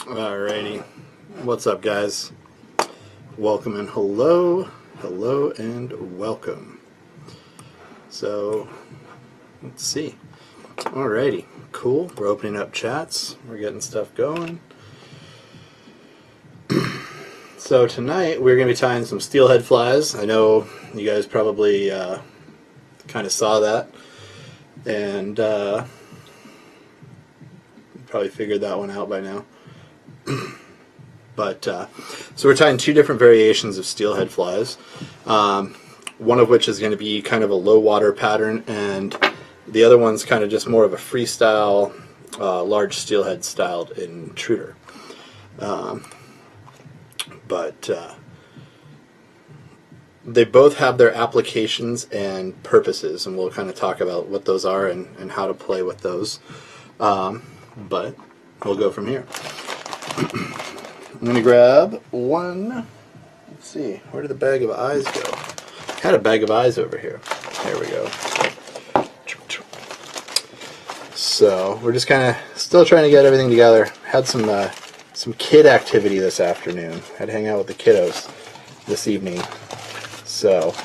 Alrighty, what's up, guys? Welcome and hello and welcome. So, let's see. Alrighty, cool. We're opening up chats. We're getting stuff going. So tonight we're going to be tying some steelhead flies. I know you guys probably kind of saw that, and probably figured that one out by now. But so we're tying two different variations of steelhead flies, one of which is going to be kind of a low water pattern, and the other one's kind of just more of a freestyle, large steelhead styled intruder. But they both have their applications and purposes, and we'll kind of talk about what those are and how to play with those. But we'll go from here. I'm going to grab one. Let's see, where did the bag of eyes go? I had a bag of eyes over here. There we go. So we're just kind of still trying to get everything together. Had some kid activity this afternoon. Had to hang out with the kiddos this evening. So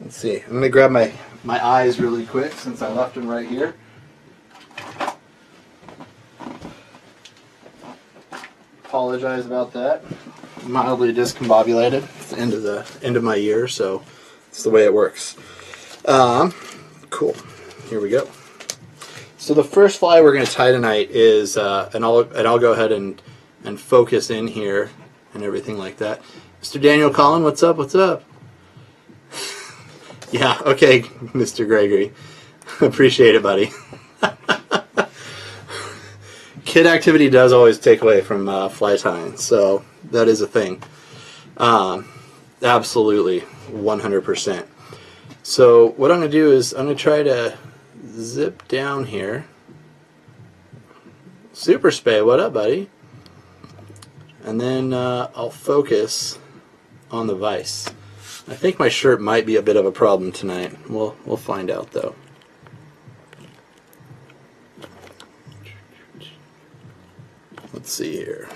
let's see. I'm going to grab my eyes really quick since I left them right here. Apologize about that. Mildly discombobulated. It's the end of my year, so it's the way it works. Cool. Here we go. So the first fly we're going to tie tonight is, and I'll go ahead and focus in here and everything like that. Mr. Daniel Collin, what's up? What's up? Yeah. Okay, Mr. Gregory. Appreciate it, buddy. Kid activity does always take away from fly tying, so that is a thing. Absolutely, 100%. So what I'm going to do is I'm going to try to zip down here. Super Spay, what up, buddy? And then I'll focus on the vise. I think my shirt might be a bit of a problem tonight. We'll find out, though. Let's see here.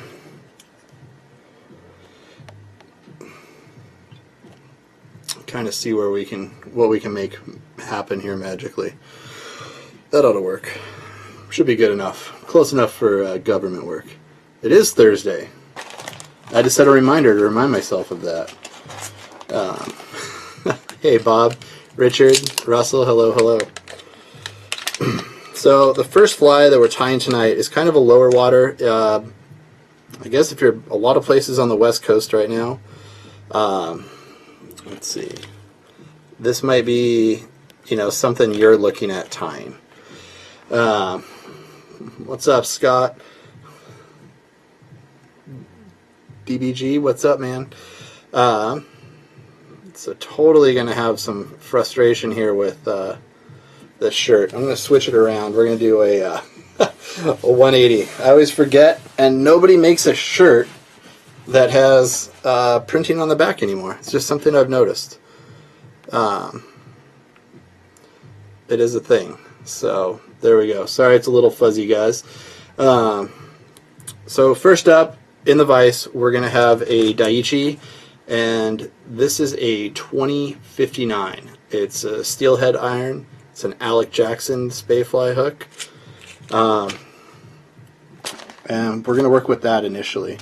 Kind of see what we can make happen here magically. That ought to work. Should be good enough. Close enough for government work. It is Thursday. I had to set a reminder to remind myself of that. Hey, Bob, Richard, Russell, hello. So the first fly that we're tying tonight is kind of a lower water. I guess if you're a lot of places on the West Coast right now, let's see. This might be, something you're looking at tying. What's up, Scott? DBG, what's up, man? So totally going to have some frustration here with this shirt. I'm going to switch it around. We're going to do a 180. I always forget, and nobody makes a shirt that has printing on the back anymore. It's just something I've noticed. It is a thing. So there we go. Sorry it's a little fuzzy, guys. So first up, in the vise, we're going to have a Daiichi, and this is a 2059. It's a steelhead iron. It's an Alec Jackson spay fly hook. And we're going to work with that initially.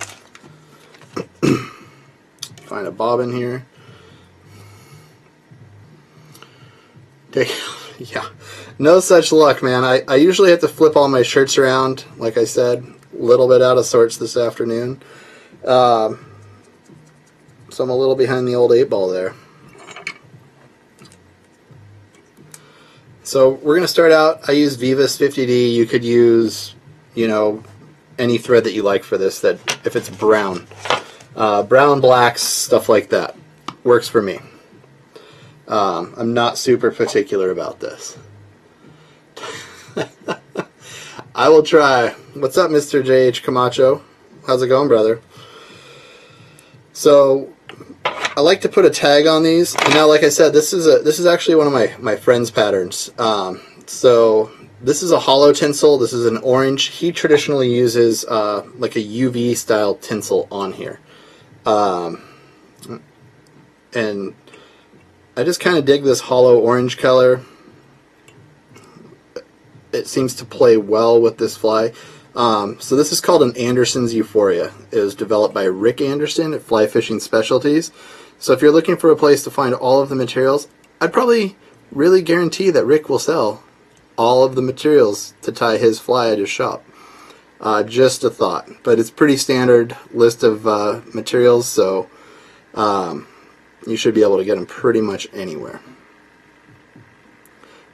Find a bobbin here. Yeah, no such luck, man. I usually have to flip all my shirts around, like I said, a little bit out of sorts this afternoon. So I'm a little behind the old 8-ball there. So we're going to start out, I use Vivus 50D. You could use, any thread that you like for this, that if it's brown. Brown, blacks, stuff like that. Works for me. I'm not super particular about this. I will try. What's up, Mr. J.H. Camacho? How's it going, brother? So I like to put a tag on these. And now, like I said, this is actually one of my friend's patterns. So This is a hollow tinsel. This is an orange. He traditionally uses like a UV style tinsel on here. And I just kind of dig this hollow orange color. It seems to play well with this fly. So this is called an Anderson's Euphoria. It was developed by Rick Anderson at Fly Fishing Specialties. So if you're looking for a place to find all of the materials, I'd probably really guarantee that Rick will sell all of the materials to tie his fly at his shop. Just a thought. But it's pretty standard list of materials, so you should be able to get them pretty much anywhere.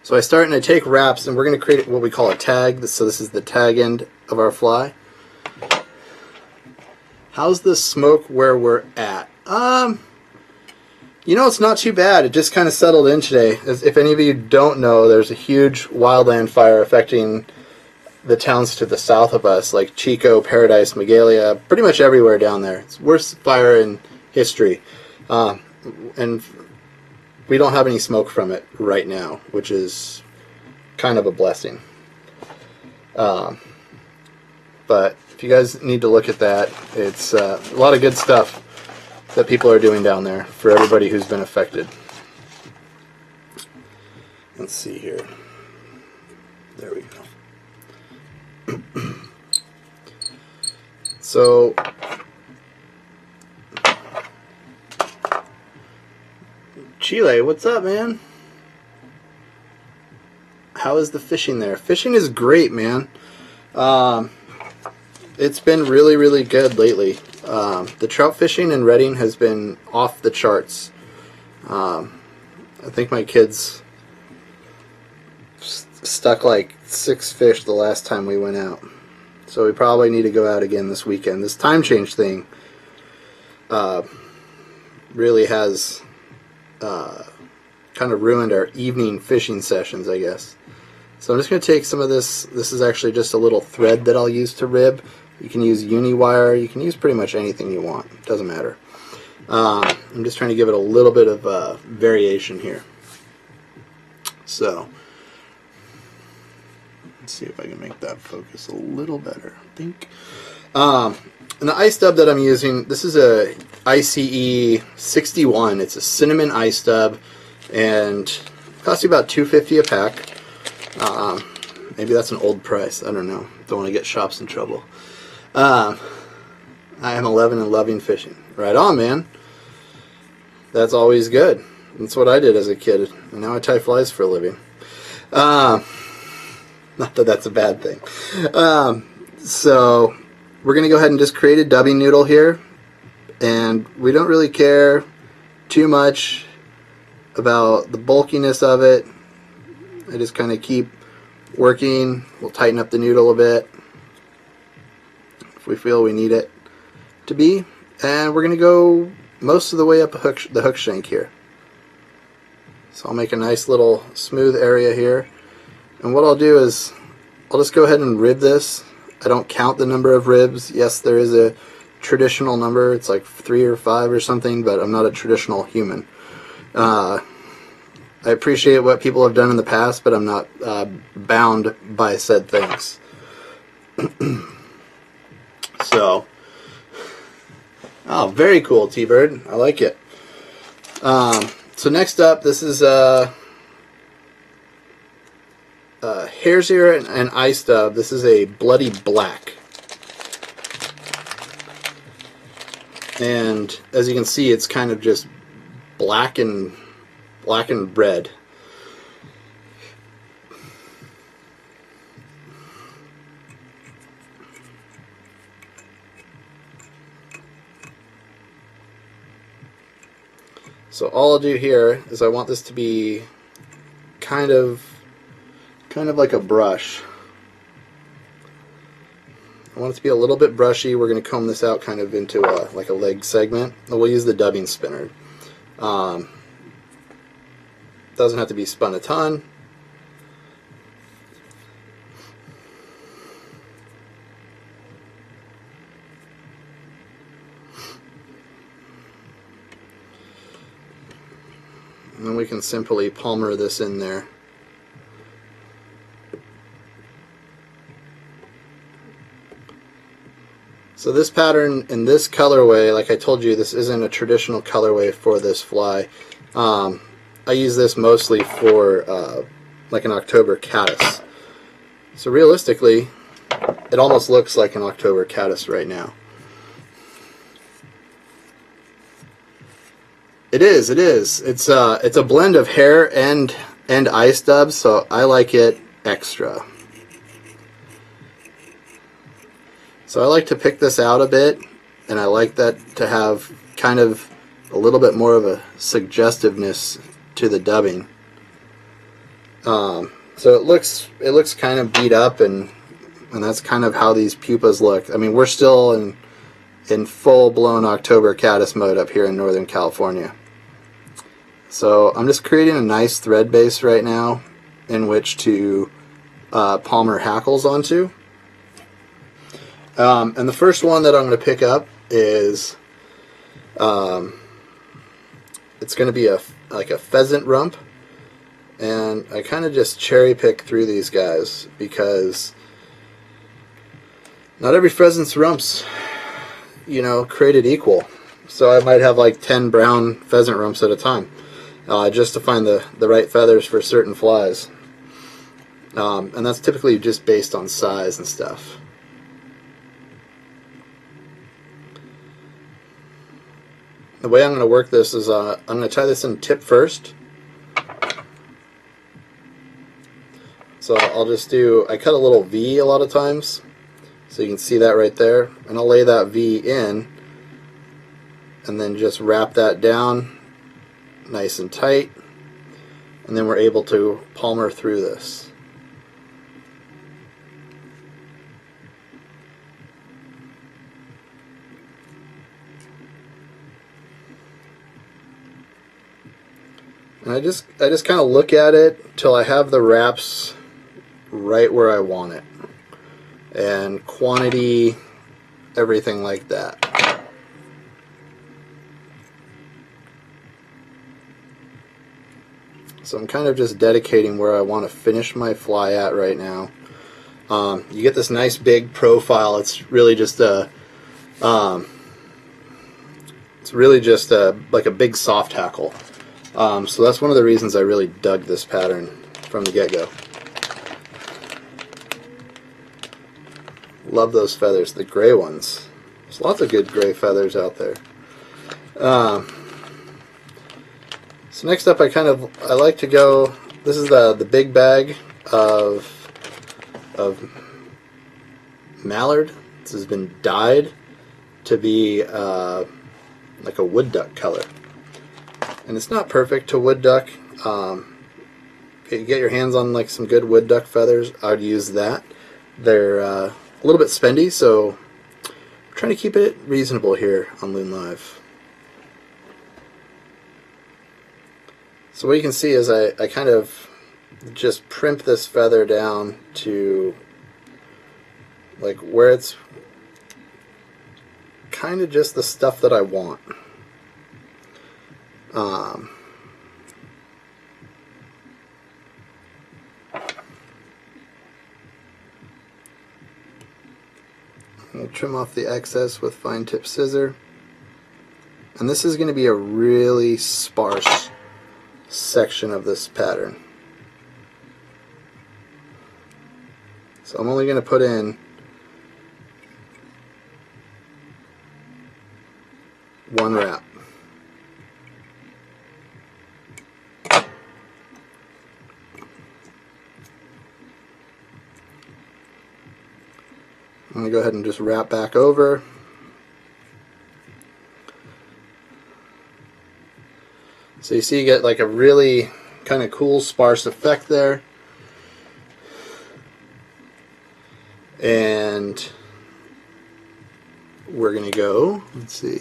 So I start and I take wraps, and we're going to create what we call a tag. So this is the tag end of our fly. How's the smoke where we're at? You know, it's not too bad. It just kind of settled in today. If any of you don't know, there's a huge wildland fire affecting the towns to the south of us, like Chico, Paradise, Magalia, pretty much everywhere down there. It's the worst fire in history. And we don't have any smoke from it right now, which is kind of a blessing. But if you guys need to look at that, it's a lot of good stuff that people are doing down there for everybody who's been affected. Let's see here. There we go. So Chile, what's up, man? How is the fishing there? Fishing is great, man. It's been really, really good lately. The trout fishing in Redding has been off the charts. I think my kids stuck like 6 fish the last time we went out. So we probably need to go out again this weekend. This time change thing really has kind of ruined our evening fishing sessions, I guess. So I'm just going to take some of this. This is actually just a little thread that I'll use to rib. You can use uni wire. You can use pretty much anything you want. It doesn't matter. I'm just trying to give it a little bit of variation here. So let's see if I can make that focus a little better. I think. And the ice dub that I'm using, this is a ICE 61. It's a cinnamon ice dub, and it costs you about $2.50 a pack. Maybe that's an old price. I don't know. Don't want to get shops in trouble. I am 11 and loving fishing. Right on, man. That's always good. That's what I did as a kid. And now I tie flies for a living. Not that that's a bad thing. So we're going to go ahead and just create a dubbing noodle here. And we don't really care too much about the bulkiness of it. I just kind of keep working. We'll tighten up the noodle a bit if we feel we need it to be. And we're going to go most of the way up the hook shank here. So I'll make a nice little smooth area here. And what I'll do is I'll just go ahead and rib this. I don't count the number of ribs. Yes, there is a traditional number. It's like 3 or 5 or something, but I'm not a traditional human. I appreciate what people have done in the past, but I'm not bound by said things. So, oh, very cool, T-Bird. I like it. So next up, this is hare's ear and ice dub. This is a bloody black. And as you can see, it's kind of just black and red. So all I'll do here is I want this to be kind of like a brush. I want it to be a little bit brushy. We're going to comb this out kind of into like a leg segment. And we'll use the dubbing spinner. Doesn't have to be spun a ton. And then we can simply palmer this in there. So this pattern in this colorway, like I told you, this isn't a traditional colorway for this fly. I use this mostly for like an October caddis. So realistically, it almost looks like an October caddis right now. It is. It's a blend of hair and ice dubs, so I like it extra. So I like to pick this out a bit, and I like that to have kind of a little bit more of a suggestiveness to the dubbing. So it looks kind of beat up, and that's kind of how these pupas look. I mean, we're still in full-blown October caddis mode up here in Northern California. So I'm just creating a nice thread base right now in which to palmer hackles onto. And the first one that I'm going to pick up is it's going to be like a pheasant rump, and I kind of just cherry pick through these guys because not every pheasant's rump's, you know, created equal. So I might have like 10 brown pheasant rumps at a time, just to find the right feathers for certain flies, and that's typically just based on size and stuff. The way I'm going to work this is I'm going to tie this in tip first. So I'll just I cut a little V a lot of times, so you can see that right there, and I'll lay that V in and then just wrap that down nice and tight, and then we're able to palmer through this. And I just kind of look at it till I have the wraps right where I want it, and quantity, everything like that. So I'm kind of just dedicating where I want to finish my fly at right now. You get this nice big profile. It's really just like a big soft hackle. So that's one of the reasons I really dug this pattern from the get-go. Love those feathers, the gray ones. There's lots of good gray feathers out there. So next up, I like to go. This is the big bag of mallard. This has been dyed to be like a wood duck color. And it's not perfect to wood duck. If you get your hands on like some good wood duck feathers, I would use that. They're a little bit spendy, so I'm trying to keep it reasonable here on Loon Live. So what you can see is I kind of just primp this feather down to like where it's kind of just the stuff that I want. I'll trim off the excess with fine tip scissor, and this is going to be a really sparse section of this pattern. So I'm only going to put in one wrap. I'm going to go ahead and just wrap back over. So you see you get like a really kind of cool sparse effect there. And we're going to go, let's see,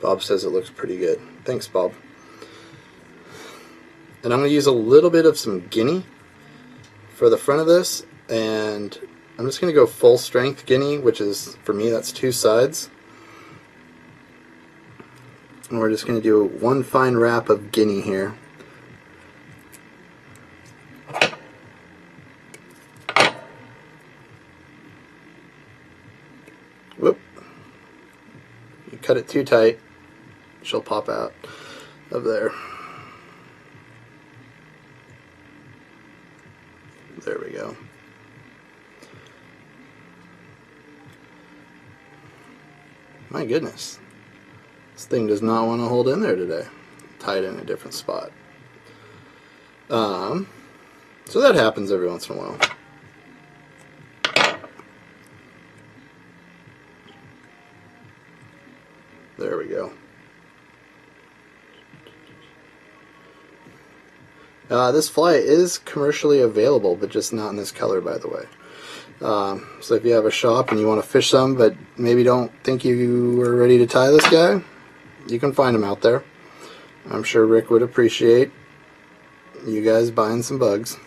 Bob says it looks pretty good. Thanks, Bob. And I'm going to use a little bit of some guinea for the front of this, and I'm just going to go full strength guinea, which is, for me, that's 2 sides. And we're just going to do one fine wrap of guinea here. Whoop. cut it too tight, she'll pop out of there. There we go. My goodness. This thing does not want to hold in there today. Tie it in a different spot. So that happens every once in a while. There we go. This fly is commercially available, but just not in this color, by the way. So if you have a shop and you want to fish some, but maybe don't think you are ready to tie this guy, you can find them out there. I'm sure Rick would appreciate you guys buying some bugs.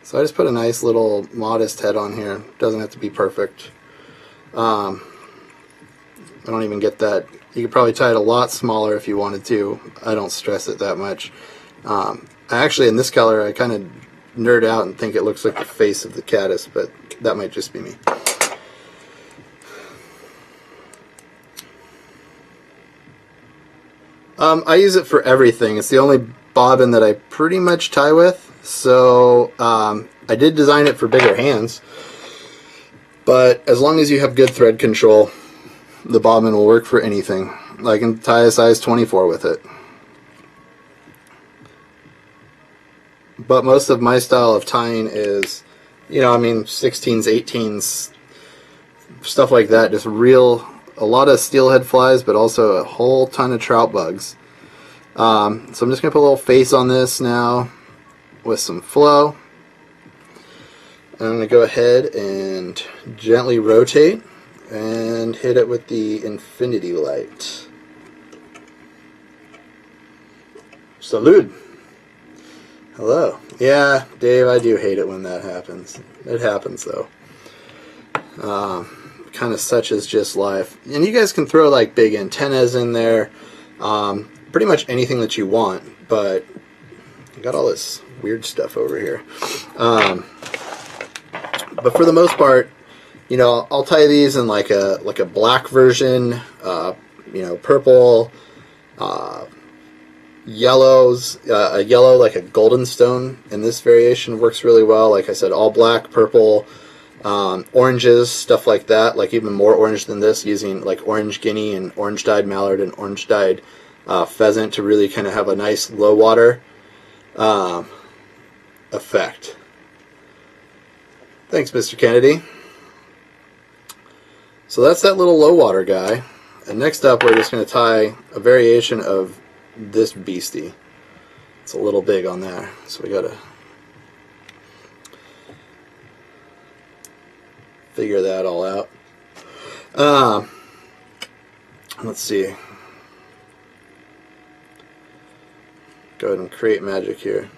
So I just put a nice little modest head on here. Doesn't have to be perfect. I don't even get that. You could probably tie it a lot smaller if you wanted to. I don't stress it that much. Actually, in this color, I kind of nerd out and think it looks like the face of the caddis, but that might just be me. I use it for everything. It's the only bobbin that I pretty much tie with. So I did design it for bigger hands, but as long as you have good thread control, the bobbin will work for anything. I can tie a size 24 with it. But most of my style of tying is, you know, I mean, 16s, 18s, stuff like that. Just a lot of steelhead flies, but also a whole ton of trout bugs. So I'm just going to put a little face on this now with some flow. And I'm going to go ahead and gently rotate and hit it with the infinity light. Salud! Hello. Yeah, Dave, I do hate it when that happens. It happens, though. Kind of such is just life. And you guys can throw like big antennas in there. Pretty much anything that you want, but I got all this weird stuff over here. But for the most part, you know, I'll tie these in like a black version, you know, purple, yellows, a yellow like a golden stone in this variation works really well. Like I said, all black, purple, oranges, stuff like that, like even more orange than this, using like orange guinea and orange dyed mallard and orange dyed pheasant to really kind of have a nice low water effect. Thanks, Mr. Kennedy. So that's that little low water guy. And next up, we're just going to tie a variation of this beastie. It's a little big on there, so we got to figure that all out. Let's see. Go ahead and create magic here.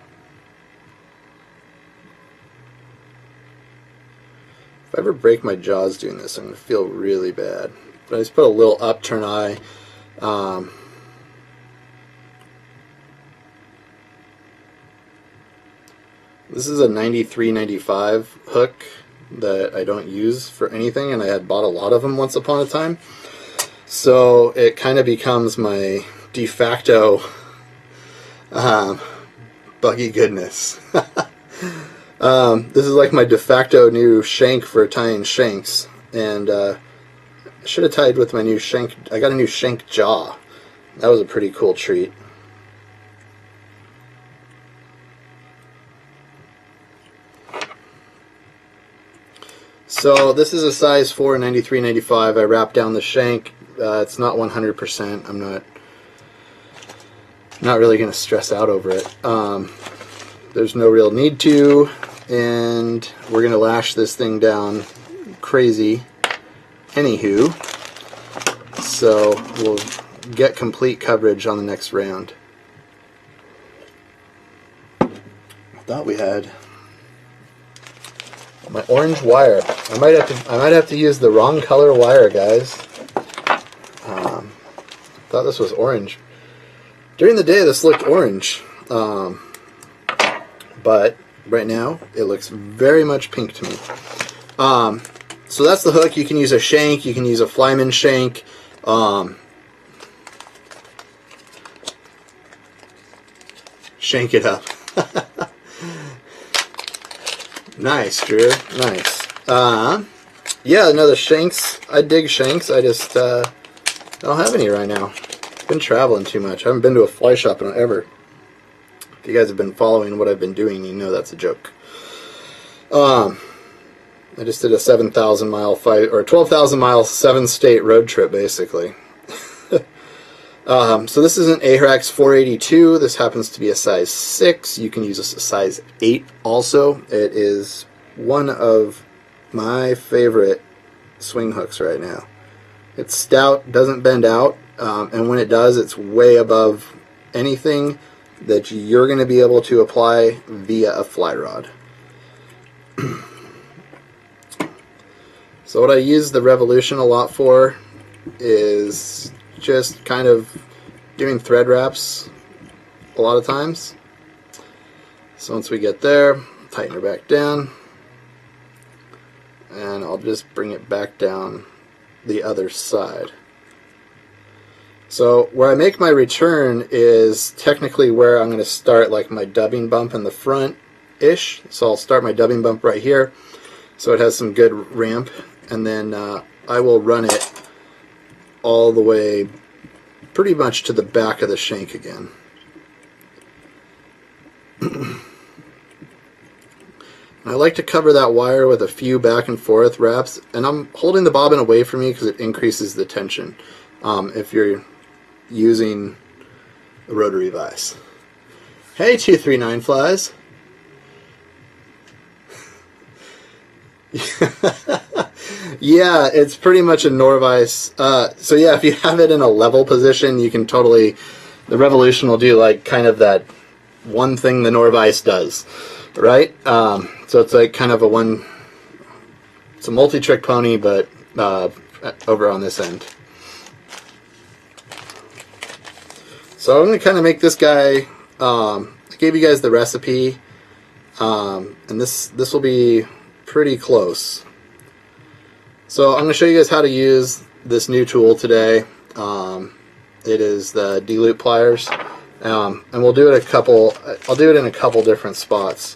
If I ever break my jaws doing this, I'm going to feel really bad. But I just put a little upturn eye. This is a 93-95 hook that I don't use for anything, and I had bought a lot of them once upon a time. So it kind of becomes my de facto buggy goodness. This is like my de facto new shank for tying shanks, and I should have tied with my new shank. I got a new shank jaw. That was a pretty cool treat. So this is a size 4, 93-95. I wrapped down the shank. It's not 100%. I'm not really going to stress out over it. There's no real need to, and we're going to lash this thing down crazy anywho, so we'll get complete coverage on the next round. I thought we had my orange wire. I might have to use the wrong color wire, guys. Thought this was orange. During the day, this looked orange, but right now it looks very much pink to me. So that's the hook. You can use a shank, you can use a flyman shank. Shank it up. Nice, Drew. Nice. Yeah, no, the shanks. I dig shanks. I just don't have any right now. Been traveling too much. I haven't been to a fly shop in ever. If you guys have been following what I've been doing, you know that's a joke. I just did a 7,000 mile fight, or 12,000 mile 7-state road trip, basically. So this is an Ahrax 482. This happens to be a size 6. You can use a size 8 also. It is one of my favorite swing hooks right now. It's stout, doesn't bend out, and when it does, it's way above anything that you're going to be able to apply via a fly rod. So what I use the Revolution a lot for is just kind of doing thread wraps a lot of times. So once we get there, tighten her back down, and I'll just bring it back down the other side. So where I make my return is technically where I'm going to start, like my dubbing bump in the front-ish. So I'll start my dubbing bump right here, so it has some good ramp, and then I will run it all the way pretty much to the back of the shank again. I like to cover that wire with a few back and forth wraps, and I'm holding the bobbin away from you because it increases the tension if you're using a rotary vise. Hey, 239 flies. Yeah, it's pretty much a Norvise. So yeah, if you have it in a level position, you can totally, the Revolution will do like kind of that one thing the Norvise does, right? So it's like kind of it's a multi-trick pony, but over on this end. So I'm going to kind of make this guy, I gave you guys the recipe, and this will be pretty close. So I'm going to show you guys how to use this new tool today. It is the D-loop pliers, and we'll do it I'll do it in a couple different spots.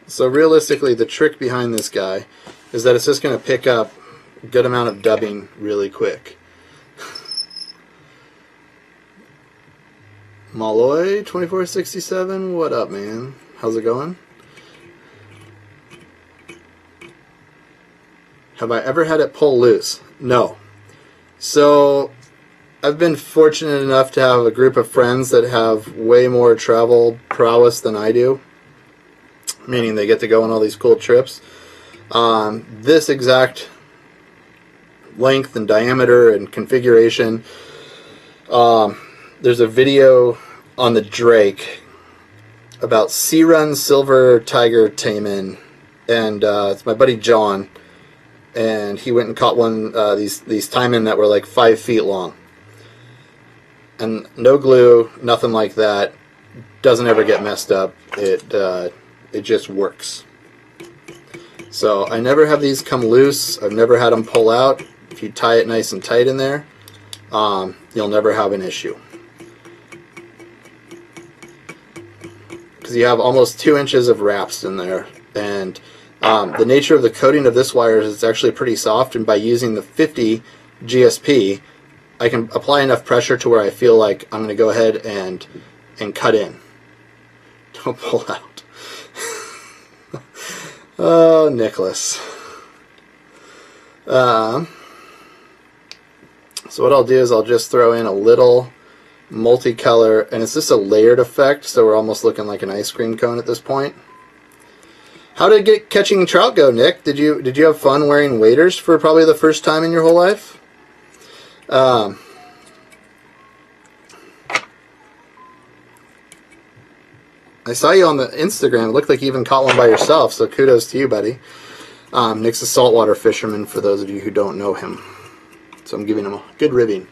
So realistically, the trick behind this guy is that it's just going to pick up a good amount of dubbing really quick. Malloy 2467, what up, man? How's it going? Have I ever had it pull loose? No. So I've been fortunate enough to have a group of friends that have way more travel prowess than I do, meaning they get to go on all these cool trips. This exact length and diameter and configuration, there's a video on the Drake about Sea Run Silver Tiger Taimen, and it's my buddy John, and he went and caught one these taimen that were like 5 feet long, and no glue, nothing like that, doesn't ever get messed up. It just works. So I never have these come loose. I've never had them pull out. If you tie it nice and tight in there, you'll never have an issue. Because you have almost 2 inches of wraps in there, and the nature of the coating of this wire is it's actually pretty soft, and by using the 50 GSP, I can apply enough pressure to where I feel like I'm going to go ahead and cut in. Don't pull out. Oh, Nicholas. So what I'll do is I'll just throw in a little multicolor, and it's just a layered effect, so we're almost looking like an ice cream cone at this point. How did catching trout go, Nick? Did you have fun wearing waders for probably the first time in your whole life? I saw you on the Instagram. It looked like you even caught one by yourself, so kudos to you, buddy. Nick's a saltwater fisherman, for those of you who don't know him. So I'm giving him a good ribbing.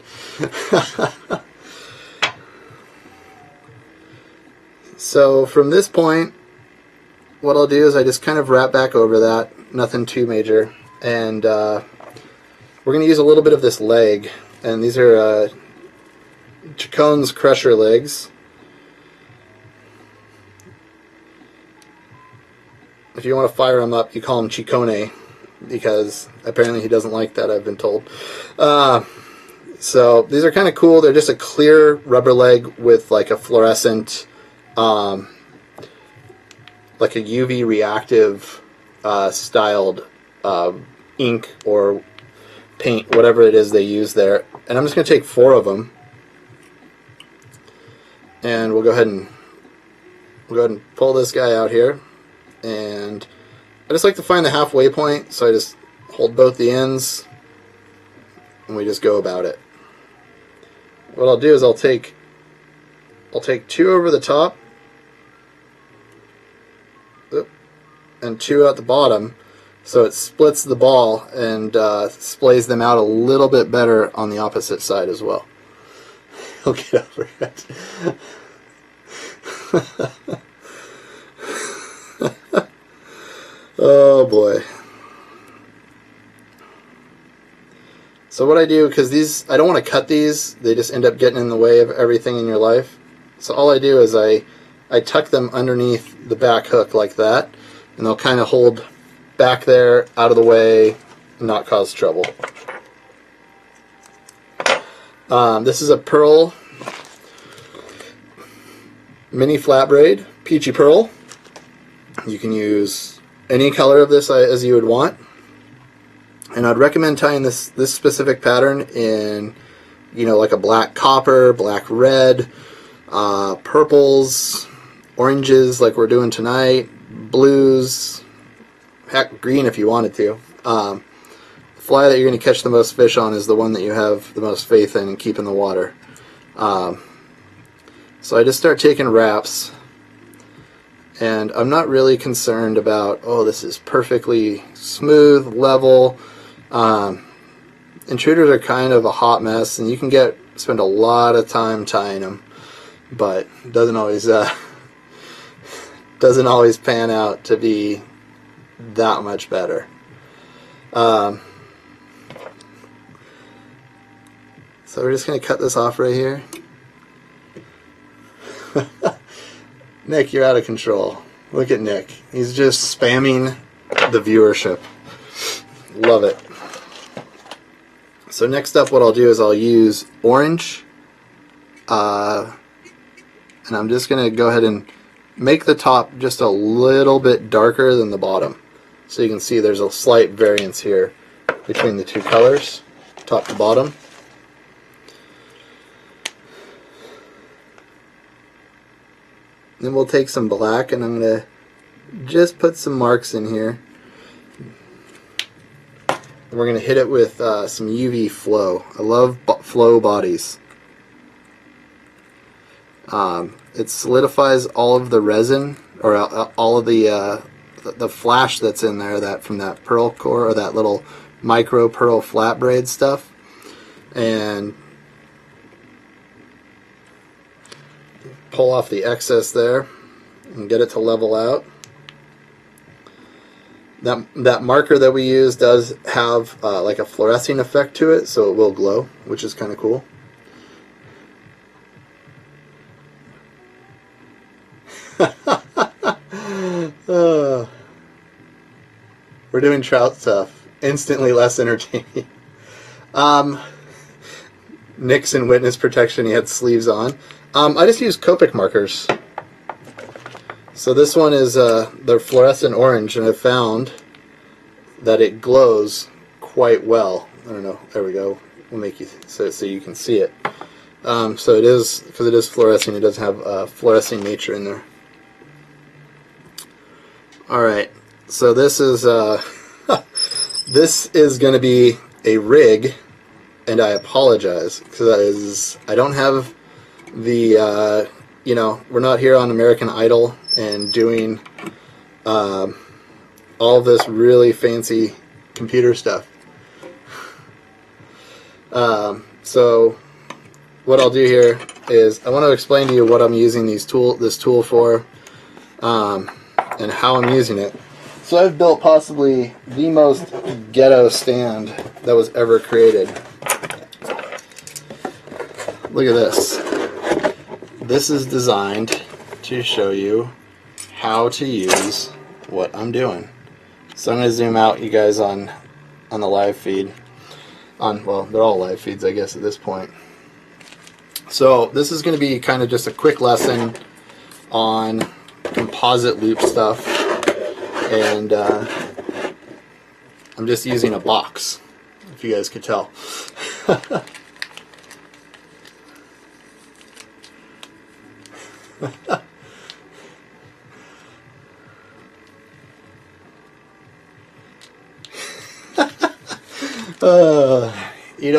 So from this point, what I'll do is I just kind of wrap back over that, nothing too major, and we're going to use a little bit of this leg, and these are Chacon's Crusher legs. If you want to fire him up, you call him Chicone, because apparently he doesn't like that, I've been told. So these are kind of cool. They're just a clear rubber leg with like a fluorescent, like a UV reactive styled ink or paint, whatever it is they use there. And I'm just going to take 4 of them, and we'll go ahead and pull this guy out here. And I just like to find the halfway point, so I just hold both the ends and we just go about it. What I'll do is I'll take 2 over the top and 2 at the bottom, so it splits the ball and splays them out a little bit better on the opposite side as well. He'll get over it. Oh boy. So what I do, because these, I don't want to cut these, they just end up getting in the way of everything in your life. So all I do is I tuck them underneath the back hook like that, and they'll kind of hold back there, out of the way, and not cause trouble. This is a pearl mini flat braid, peachy pearl. You can use any color of this as you would want, and I'd recommend tying this specific pattern in, you know, like a black copper, black red, purples, oranges like we're doing tonight, blues, heck, green if you wanted to. The fly that you're going to catch the most fish on is the one that you have the most faith in and keep in the water. So I just start taking wraps, and I'm not really concerned about, oh, this is perfectly smooth, level. Intruders are kind of a hot mess, and you can spend a lot of time tying them, but it doesn't always pan out to be that much better. So we're just going to cut this off right here. Nick, you're out of control. Look at Nick. He's just spamming the viewership. Love it. So next up, what I'll do is I'll use orange. And I'm just going to go ahead and make the top just a little bit darker than the bottom. So you can see there's a slight variance here between the 2 colors, top to bottom. Then we'll take some black, and I'm going to just put some marks in here. And we're going to hit it with some UV flow. I love flow bodies. It solidifies all of the resin, or all of the flash that's in there, from that pearl core, or that little micro pearl flat braid stuff. And pull off the excess there and get it to level out. That marker that we use does have like a fluorescing effect to it, so it will glow, which is kind of cool. We're doing trout stuff. Instantly less entertaining. Nick's in witness protection. He had sleeves on. I just use Copic markers. So this one is the fluorescent orange, and I found that it glows quite well. I don't know. There we go. We'll make you so you can see it. So it is, because it is fluorescent, it does have fluorescent nature in there. All right. So this is this is going to be a rig, and I apologize because I don't have the you know, we're not here on American Idol and doing all this really fancy computer stuff. So what I'll do here is I want to explain to you what I'm using this tool for, and how I'm using it. So I've built possibly the most ghetto stand that was ever created. Look at this. This is designed to show you how to use what I'm doing. So I'm going to zoom out, you guys, on the live feed. Well, they're all live feeds, I guess, at this point. So this is going to be kind of just a quick lesson on composite loop stuff, and I'm just using a box, if you guys could tell.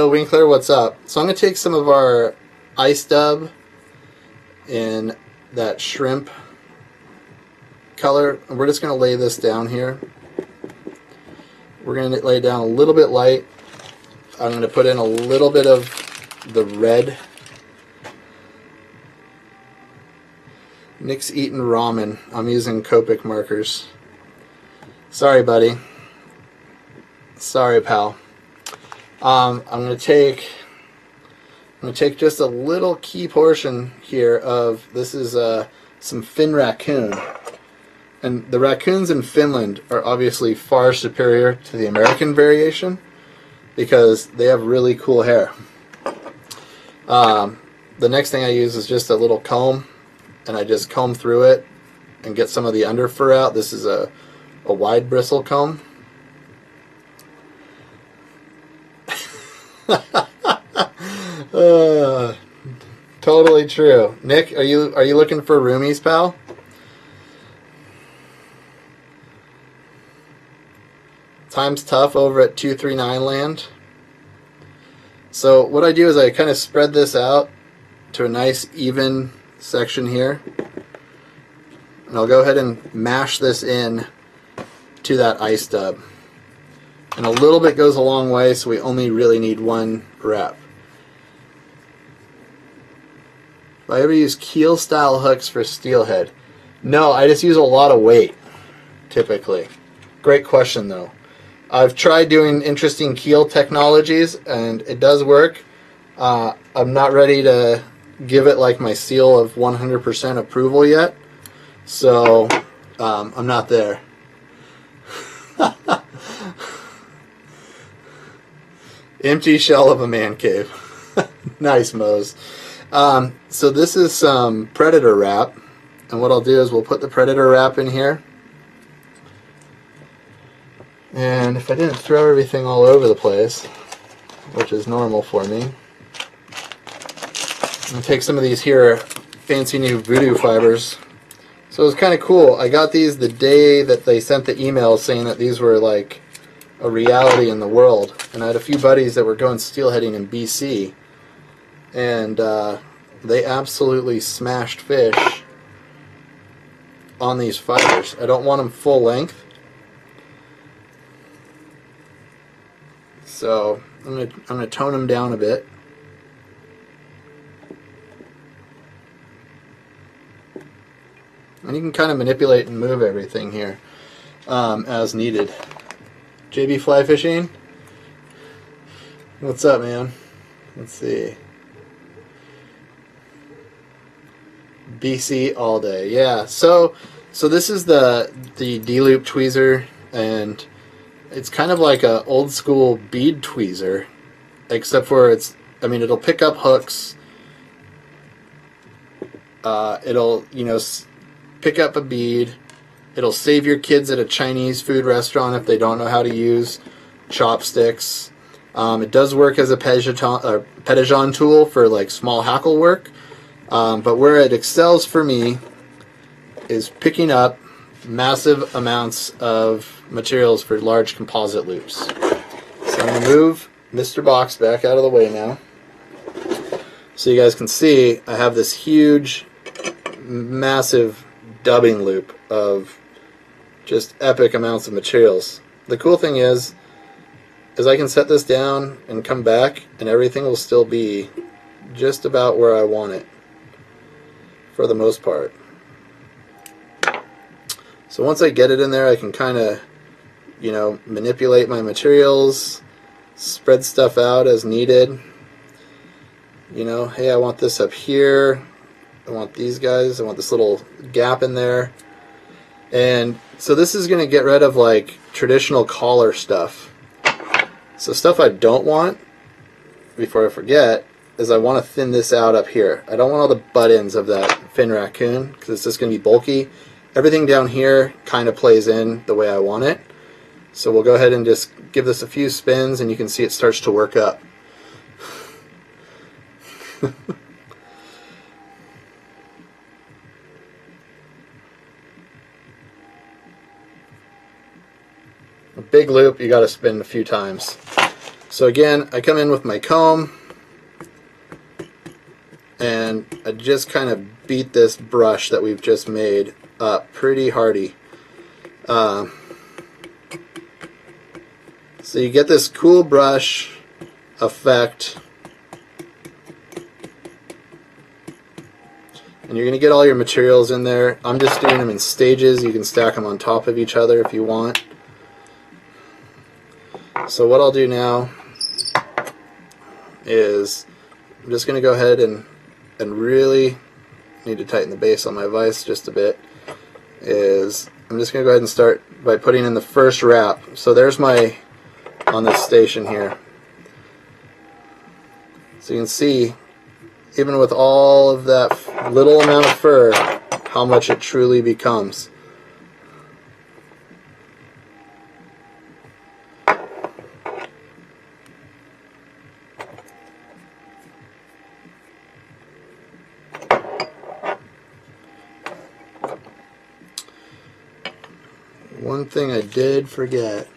Winkler, what's up? So I'm going to take some of our ice dub in that shrimp color, and we're just going to lay this down here. We're going to lay it down a little bit light. I'm going to put in a little bit of the red. Nick's eating ramen. I'm using Copic markers. Sorry, buddy. Sorry, pal. I'm going to take just a little key portion here of, this is some fin raccoon. And the raccoons in Finland are obviously far superior to the American variation because they have really cool hair. The next thing I use is just a little comb, and I just comb through it and get some of the under fur out. This is a wide bristle comb. Totally true. Nick, are you looking for roomies, pal? Time's tough over at 239 land. So what I do is I kind of spread this out to a nice even section here, and I'll go ahead and mash this in to that ice dub. And a little bit goes a long way, so we only really need one rep. Do I ever use keel style hooks for steelhead? No, I just use a lot of weight, typically. Great question, though. I've tried doing interesting keel technologies, and it does work. I'm not ready to give it like my seal of 100% approval yet, so I'm not there. Empty shell of a man cave. Nice, Mose. So this is some predator wrap, and what I'll do is we'll put the predator wrap in here. And if I didn't throw everything all over the place, which is normal for me, I'm going to take some of these here fancy new voodoo fibers. So it was kind of cool. I got these the day that they sent the email saying that these were like a reality in the world. And I had a few buddies that were going steelheading in BC, and they absolutely smashed fish on these fibers. I don't want them full length, so I'm gonna tone them down a bit. And you can kind of manipulate and move everything here as needed. JB Fly Fishing, what's up, man? Let's see. BC all day, yeah. So this is the D-loop tweezer, and it's kind of like a old school bead tweezer, except for it'll pick up hooks. It'll pick up a bead. It'll save your kids at a Chinese food restaurant if they don't know how to use chopsticks. It does work as a Petition tool for like small hackle work, but where it excels for me is picking up massive amounts of materials for large composite loops. So I'm going to move Mr. Box back out of the way now, so you guys can see I have this huge, massive dubbing loop of just epic amounts of materials. The cool thing is I can set this down and come back, and everything will still be just about where I want it for the most part. So once I get it in there, I can kind of, you know, manipulate my materials, spread stuff out as needed. You know, hey, I want this up here, I want these guys, I want this little gap in there. And so this is going to get rid of like traditional collar stuff. So stuff I don't want, before I forget, is I want to thin this out up here. I don't want all the butt ends of that fin raccoon because it's just going to be bulky. Everything down here kind of plays in the way I want it. So we'll go ahead and just give this a few spins and you can see it starts to work up. A big loop you got to spin a few times. So again, I come in with my comb and I just kind of beat this brush that we've just made up pretty hardy. So you get this cool brush effect, and you're going to get all your materials in there. I'm just doing them in stages. You can stack them on top of each other if you want. So what I'll do now is I'm just going to go ahead and really need to tighten the base on my vise just a bit. I'm just going to go ahead and start by putting in the first wrap. So there's my, on this station here. So you can see, even with all of that little amount of fur, how much it truly becomes. One thing I did forget.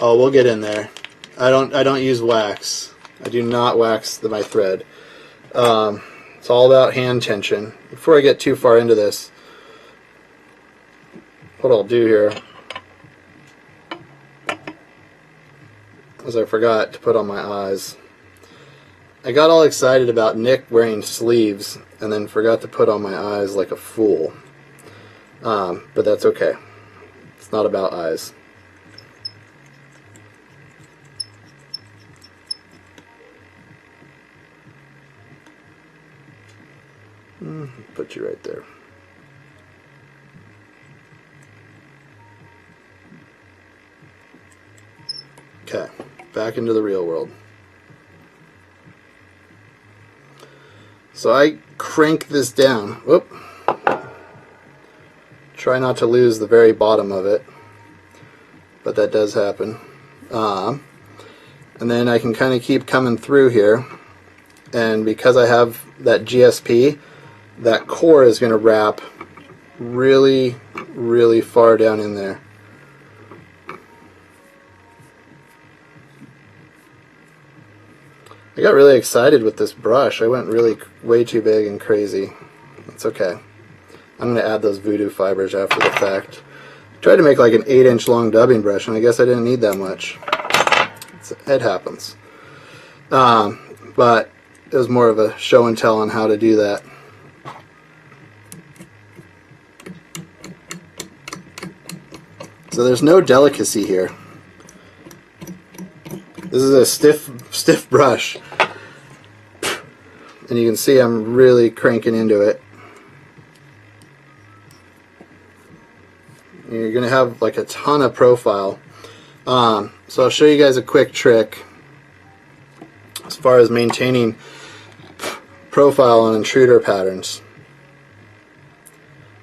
Oh, we'll get in there. I don't use wax. I do not wax my thread. It's all about hand tension. Before I get too far into this, what I'll do here is I forgot to put on my eyes. I got all excited about Nick wearing sleeves and then forgot to put on my eyes like a fool. But that's okay. It's not about eyes. Put you right there. Okay, back into the real world. So I crank this down. Whoop. Try not to lose the very bottom of it, but that does happen. And then I can kind of keep coming through here, and because I have that GSP, that core is going to wrap really, really far down in there. I got really excited with this brush. I went really way too big and crazy. It's okay. I'm going to add those voodoo fibers after the fact. I tried to make like an 8-inch long dubbing brush, and I guess I didn't need that much. It happens. But it was more of a show and tell on how to do that. So there's no delicacy here. This is a stiff brush. And you can see I'm really cranking into it. You're going to have like a ton of profile. So I'll show you guys a quick trick as far as maintaining profile on intruder patterns.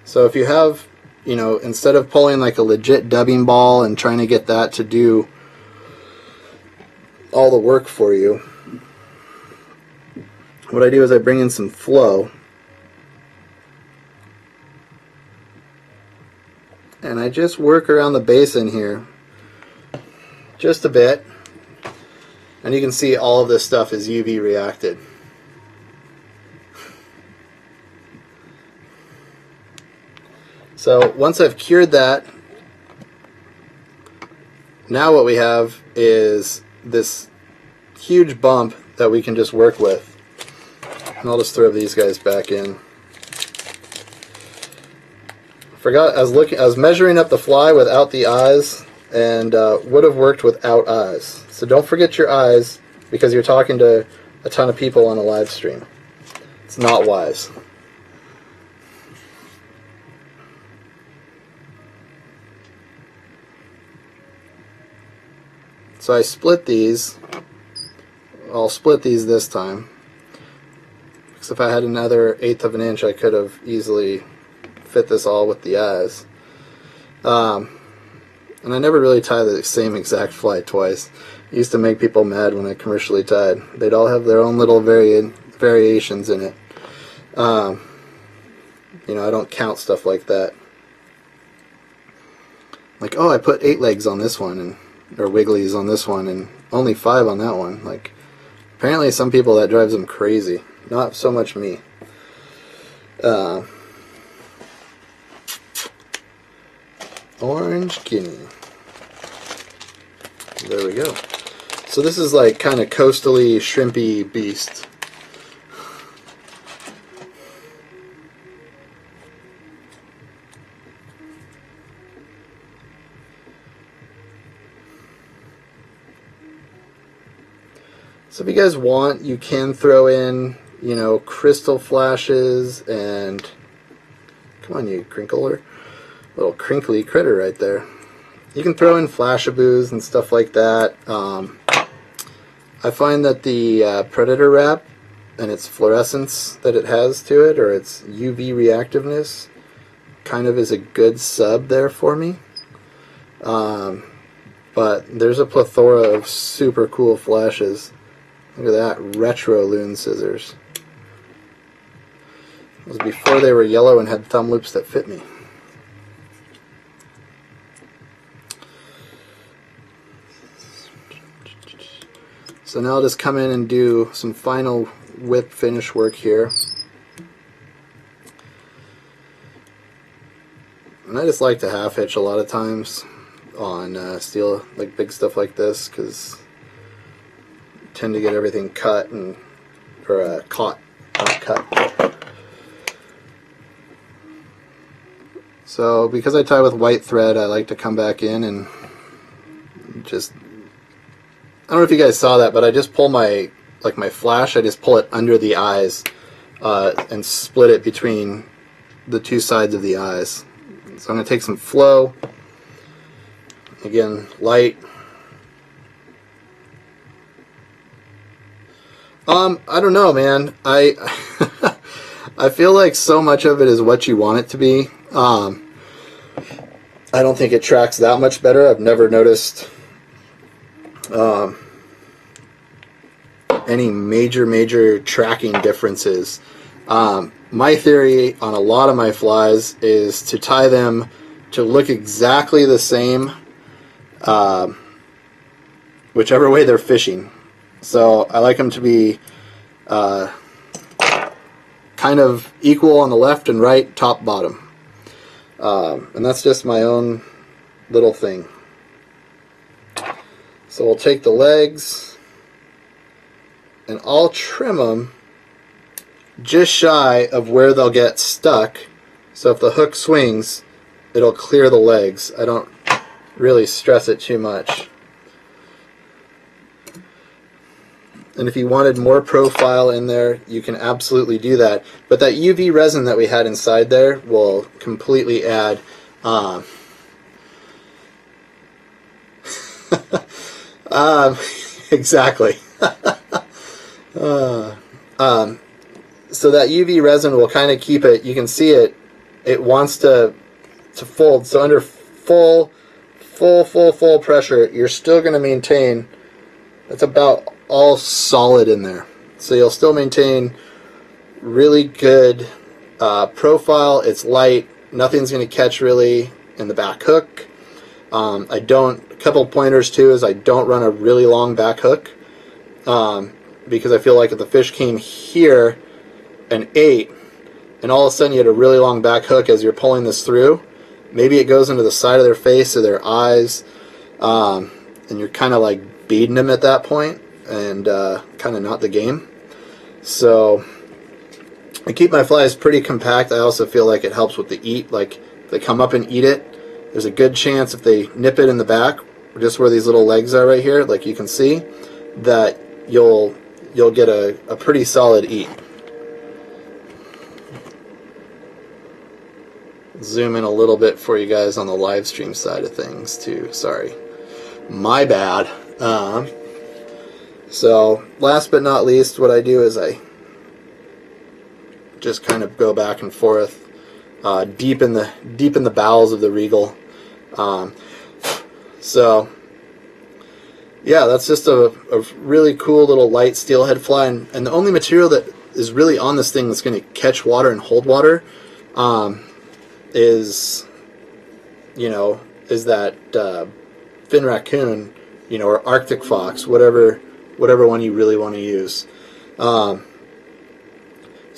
So if you have, you know, instead of pulling like a legit dubbing ball and trying to get that to do all the work for you, what I do is I bring in some flow, and I just work around the basin here just a bit, and you can see all of this stuff is UV reacted. So once I've cured that, now what we have is this huge bump that we can just work with. And I'll just throw these guys back in. Forgot, I was measuring up the fly without the eyes, and would have worked without eyes. So don't forget your eyes, because you're talking to a ton of people on a live stream. It's not wise. So I split these. I'll split these this time, because if I had another 1/8 of an inch, I could have easily fit this all with the eyes. And I never really tie the same exact fly twice. It used to make people mad when I commercially tied. They'd all have their own little variations in it. You know, I don't count stuff like that. Like, oh, I put 8 legs on this one, or wigglies on this one, and only 5 on that one. Like, apparently some people that drives them crazy. Not so much me. Orange guinea. There we go. So this is like kind of coastally, shrimpy beast. So if you guys want, you can throw in, you know, crystal flashes and, come on you crinkler, little crinkly critter right there. You can throw in flashaboos and stuff like that. I find that the predator wrap and its fluorescence that it has to it, or its UV reactiveness, kind of is a good sub there for me. But there's a plethora of super cool flashes. Look at that, retro Loon scissors. It was before they were yellow and had thumb loops that fit me. So now I'll just come in and do some final whip finish work here. And I just like to half hitch a lot of times on steel, like big stuff like this, because tend to get everything cut and caught, not cut. So because I tie with white thread, I like to come back in and just, I don't know if you guys saw that, but I just pull my flash, I just pull it under the eyes and split it between the two sides of the eyes. So I'm going to take some flow, again, light. I don't know, man. I feel like so much of it is what you want it to be. I don't think it tracks that much better. I've never noticed any major tracking differences. My theory on a lot of my flies is to tie them to look exactly the same whichever way they're fishing. So I like them to be kind of equal on the left and right, top, bottom. And that's just my own little thing. So we'll take the legs and I'll trim them just shy of where they'll get stuck. So if the hook swings, it'll clear the legs. I don't really stress it too much. And if you wanted more profile in there, you can absolutely do that. But that UV resin that we had inside there will completely add exactly. So that UV resin will kind of keep it, you can see it, it wants to fold. So under full pressure, you're still going to maintain, that's about all solid in there. So you'll still maintain really good profile. It's light. Nothing's going to catch really in the back hook. A couple pointers too is I don't run a really long back hook because I feel like if the fish came here and ate and all of a sudden you had a really long back hook as you're pulling this through, maybe it goes into the side of their face or their eyes, and you're kind of like beading them at that point and kind of not the game. So I keep my flies pretty compact. I also feel like it helps with the eat. Like if they come up and eat it, there's a good chance if they nip it in the back, just where these little legs are right here, like you can see, that you'll get a pretty solid eat. Zoom in a little bit for you guys on the live stream side of things too. Sorry, my bad. So last but not least, what I do is I just kind of go back and forth deep in the bowels of the Regal. So yeah, that's just a really cool little light steelhead fly, and the only material that is really on this thing that's going to catch water and hold water is that fin raccoon, or Arctic fox, whatever one you really want to use. So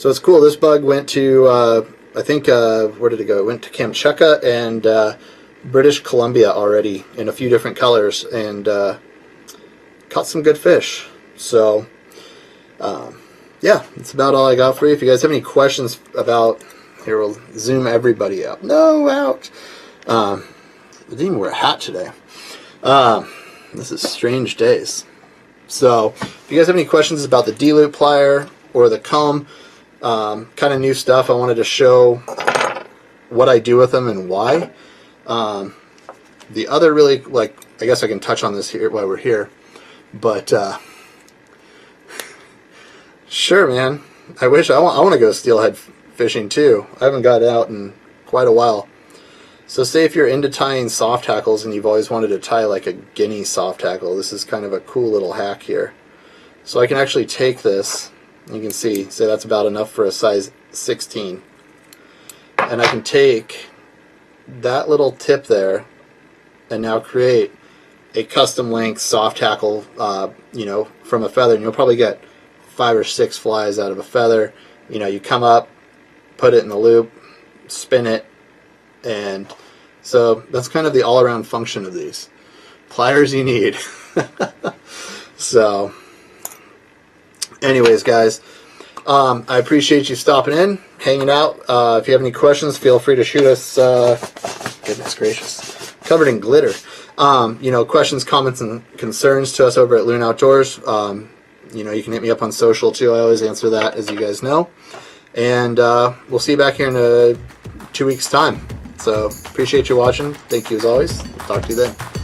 it's cool. This bug went to I think where did it go? It went to Kamchatka and British Columbia already in a few different colors, and caught some good fish. So yeah, that's about all I got for you. If you guys have any questions about, here, we'll zoom everybody out. No, ouch. I didn't even wear a hat today. This is strange days. So if you guys have any questions about the D-loop plier or the comb, kind of new stuff, I wanted to show what I do with them and why. The other really, I guess I can touch on this here while we're here, but sure, man. I wish I want to go steelhead fishing too. I haven't got out in quite a while. So say if you're into tying soft tackles and you've always wanted to tie like a guinea soft tackle, this is kind of a cool little hack here. So I can actually take this, you can see, say that's about enough for a size 16. And I can take that little tip there and now create a custom length soft tackle, from a feather. And you'll probably get 5 or 6 flies out of a feather. You come up, put it in the loop, spin it, and so that's kind of the all-around function of these. Pliers you need. So anyways, guys, I appreciate you stopping in, hanging out. If you have any questions, feel free to shoot us. Goodness gracious, covered in glitter. Questions, comments, and concerns to us over at Loon Outdoors. You can hit me up on social too. I always answer that, as you guys know. And we'll see you back here in 2 weeks' time. So appreciate you watching. Thank you as always. Talk to you then.